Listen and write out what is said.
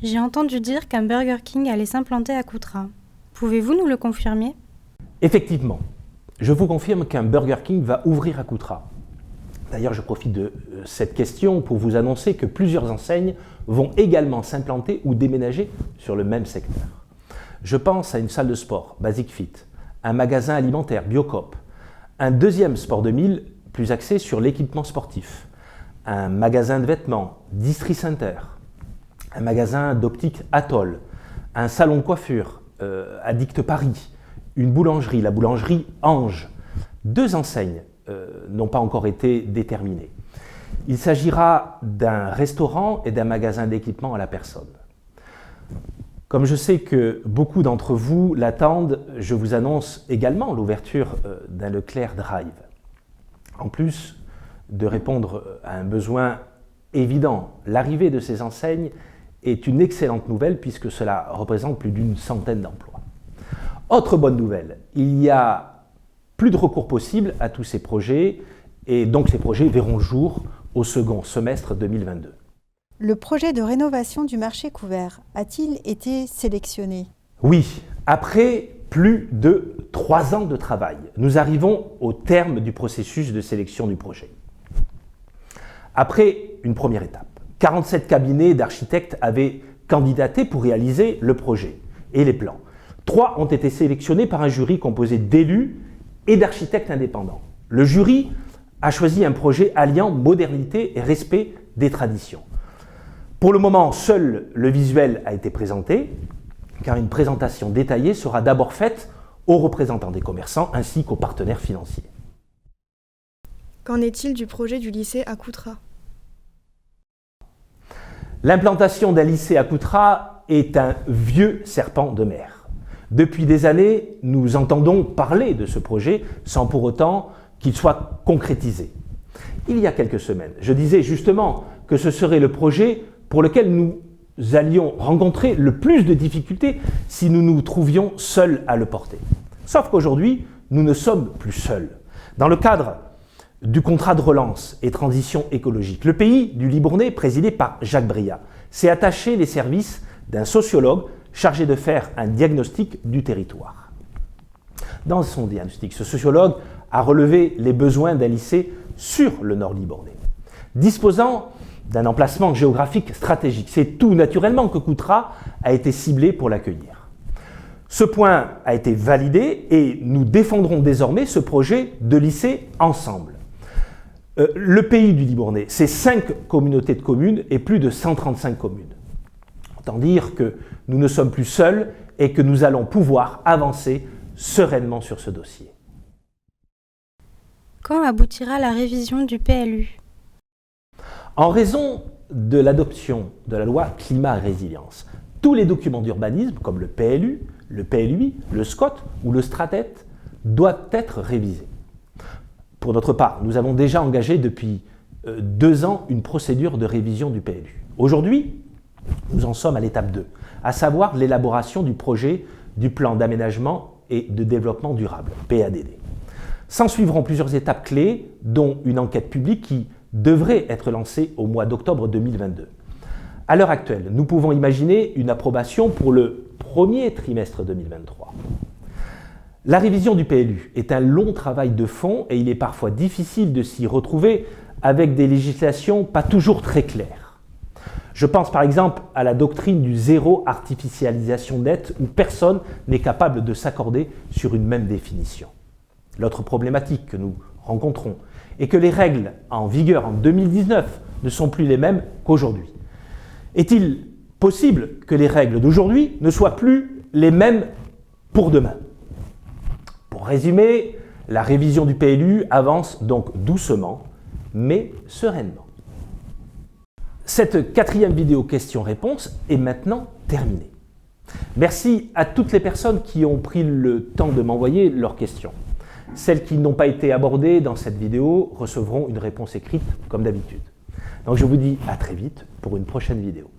J'ai entendu dire qu'un Burger King allait s'implanter à Coutras. Pouvez-vous nous le confirmer? Effectivement, je vous confirme qu'un Burger King va ouvrir à Coutras. D'ailleurs, je profite de cette question pour vous annoncer que plusieurs enseignes vont également s'implanter ou déménager sur le même secteur. Je pense à une salle de sport, Basic Fit, un magasin alimentaire, Biocoop, un deuxième Sport 2000 plus axé sur l'équipement sportif, un magasin de vêtements, Distri Center, un magasin d'optique Atoll, un salon de coiffure, Addict Paris, une boulangerie, la boulangerie Ange. Deux enseignes n'ont pas encore été déterminées. Il s'agira d'un restaurant et d'un magasin d'équipement à la personne. Comme je sais que beaucoup d'entre vous l'attendent, je vous annonce également l'ouverture d'un Leclerc Drive. En plus de répondre à un besoin évident, l'arrivée de ces enseignes est une excellente nouvelle puisque cela représente plus d'une centaine d'emplois. Autre bonne nouvelle, il y a plus de recours possible à tous ces projets et donc ces projets verront le jour au second semestre 2022. Le projet de rénovation du marché couvert a-t-il été sélectionné? Oui, après plus de 3 ans de travail, nous arrivons au terme du processus de sélection du projet. Après une première étape, 47 cabinets d'architectes avaient candidaté pour réaliser le projet et les plans. 3 ont été sélectionnés par un jury composé d'élus et d'architectes indépendants. Le jury a choisi un projet alliant modernité et respect des traditions. Pour le moment, seul le visuel a été présenté, car une présentation détaillée sera d'abord faite aux représentants des commerçants ainsi qu'aux partenaires financiers. Qu'en est-il du projet du lycée à Coutras? L'implantation d'un lycée à Coutras est un vieux serpent de mer. Depuis des années, nous entendons parler de ce projet sans pour autant qu'il soit concrétisé. Il y a quelques semaines, je disais justement que ce serait le projet pour lequel nous allions rencontrer le plus de difficultés si nous nous trouvions seuls à le porter. Sauf qu'aujourd'hui, nous ne sommes plus seuls. Dans le cadre du contrat de relance et transition écologique, le pays du Libournais, présidé par Jacques Briat, s'est attaché les services d'un sociologue chargé de faire un diagnostic du territoire. Dans son diagnostic, ce sociologue a relevé les besoins d'un lycée sur le nord libournais. Disposant d'un emplacement géographique stratégique, c'est tout naturellement que Coutras a été ciblé pour l'accueillir. Ce point a été validé et nous défendrons désormais ce projet de lycée ensemble. Le pays du Libournais, c'est 5 communautés de communes et plus de 135 communes. Autant dire que nous ne sommes plus seuls et que nous allons pouvoir avancer sereinement sur ce dossier. Quand aboutira la révision du PLU? En raison de l'adoption de la loi Climat et Résilience, tous les documents d'urbanisme comme le PLU, le PLUI, le SCOT ou le STRATET doivent être révisés. Pour notre part, nous avons déjà engagé depuis 2 ans une procédure de révision du PLU. Aujourd'hui, nous en sommes à l'étape 2, à savoir l'élaboration du projet du plan d'aménagement et de développement durable, PADD. S'en suivront plusieurs étapes clés, dont une enquête publique qui devrait être lancée au mois d'octobre 2022. À l'heure actuelle, nous pouvons imaginer une approbation pour le premier trimestre 2023. La révision du PLU est un long travail de fond et il est parfois difficile de s'y retrouver avec des législations pas toujours très claires. Je pense par exemple à la doctrine du zéro artificialisation nette où personne n'est capable de s'accorder sur une même définition. L'autre problématique que nous rencontrons est que les règles en vigueur en 2019 ne sont plus les mêmes qu'aujourd'hui. Est-il possible que les règles d'aujourd'hui ne soient plus les mêmes pour demain? Pour résumer, la révision du PLU avance donc doucement, mais sereinement. Cette 4e vidéo questions-réponses est maintenant terminée. Merci à toutes les personnes qui ont pris le temps de m'envoyer leurs questions. Celles qui n'ont pas été abordées dans cette vidéo recevront une réponse écrite comme d'habitude. Donc je vous dis à très vite pour une prochaine vidéo.